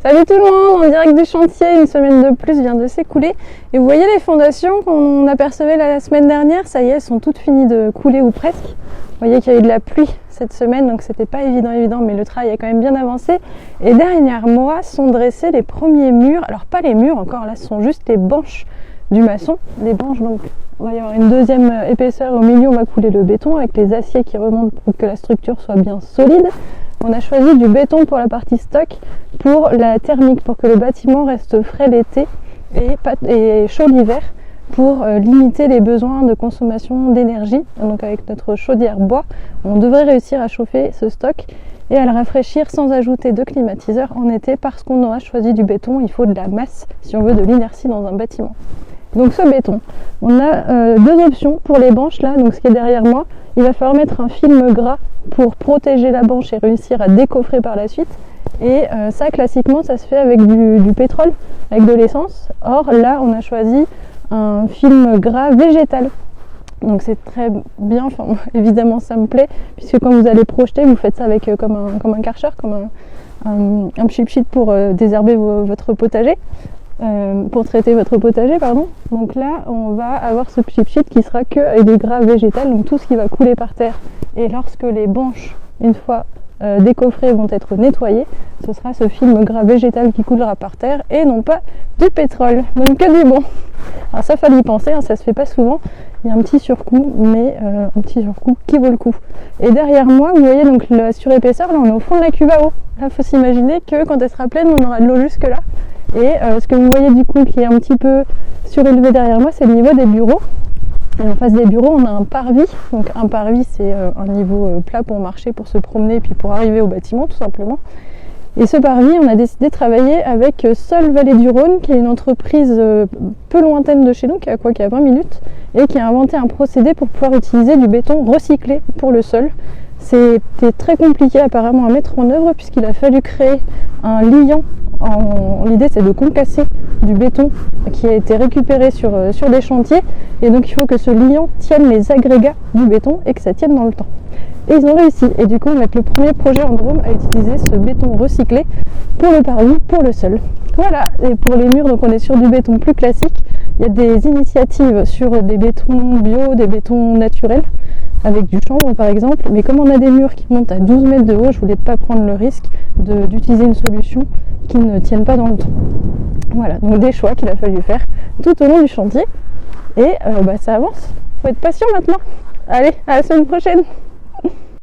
Salut tout le monde, en direct du chantier, une semaine de plus vient de s'écouler. Et vous voyez les fondations qu'on apercevait la semaine dernière, ça y est, elles sont toutes finies de couler ou presque. Vous voyez qu'il y a eu de la pluie cette semaine, donc c'était pas évident, mais le travail a quand même bien avancé. Et derrière moi sont dressés les premiers murs, alors pas les murs encore, là ce sont juste les banches du maçon. Les banches, donc on va y avoir une deuxième épaisseur, au milieu on va couler le béton avec les aciers qui remontent pour que la structure soit bien solide. On a choisi du béton pour la partie stock, pour la thermique, pour que le bâtiment reste frais l'été et chaud l'hiver, pour limiter les besoins de consommation d'énergie. Donc avec notre chaudière bois, on devrait réussir à chauffer ce stock et à le rafraîchir sans ajouter de climatiseur en été, parce qu'on aura choisi du béton. Il faut de la masse si on veut de l'inertie dans un bâtiment. Donc ce béton, on a deux options pour les banches là, donc ce qui est derrière moi. Il va falloir mettre un film gras pour protéger la banche et réussir à décoffrer par la suite. Et ça, classiquement, ça se fait avec du pétrole, avec de l'essence. Or là, on a choisi un film gras végétal. Donc c'est très bien, enfin évidemment ça me plaît, puisque quand vous allez projeter, vous faitt ça avec comme un Karcher, comme un pchit pchit pour désherber votre potager. Pour traiter votre potager, pardon. Donc là, on va avoir ce pchit pchit qui sera que avec du gras végétal, donc tout ce qui va couler par terre. Et lorsque les banches, une fois décoffrées, vont être nettoyées, ce sera ce film gras végétal qui coulera par terre et non pas du pétrole. Donc que du bon. Alors ça, fallait y penser, hein, ça se fait pas souvent. Il y a un petit surcoût, mais un petit surcoût qui vaut le coup. Et derrière moi, vous voyez donc la surépaisseur, là on est au fond de la cuve à eau. Là, il faut s'imaginer que quand elle sera pleine, on aura de l'eau jusque là. Et ce que vous voyez du coup qui est un petit peu surélevé derrière moi, c'est le niveau des bureaux. Et en face des bureaux, on a un parvis. Donc un parvis, c'est un niveau plat pour marcher, pour se promener, puis pour arriver au bâtiment tout simplement. Et ce parvis, on a décidé de travailler avec Sol Vallée du Rhône, qui est une entreprise peu lointaine de chez nous, qui a 20 minutes, et qui a inventé un procédé pour pouvoir utiliser du béton recyclé pour le sol. C'était très compliqué apparemment à mettre en œuvre, puisqu'il a fallu créer un liant. L'idée, c'est de concasser du béton qui a été récupéré sur des chantiers, et donc il faut que ce liant tienne les agrégats du béton et que ça tienne dans le temps. Et ils ont réussi, et du coup on va être le premier projet en Drôme à utiliser ce béton recyclé pour le parvis, pour le sol. Voilà, et pour les murs, donc on est sur du béton plus classique. Il y a des initiatives sur des bétons bio, des bétons naturels, avec du chanvre par exemple, mais comme on a des murs qui montent à 12 mètres de haut, je voulais pas prendre le risque d'utiliser une solution qui ne tienne pas dans le temps. Voilà, donc des choix qu'il a fallu faire tout au long du chantier, et ça avance, faut être patient maintenant. Allez, à la semaine prochaine.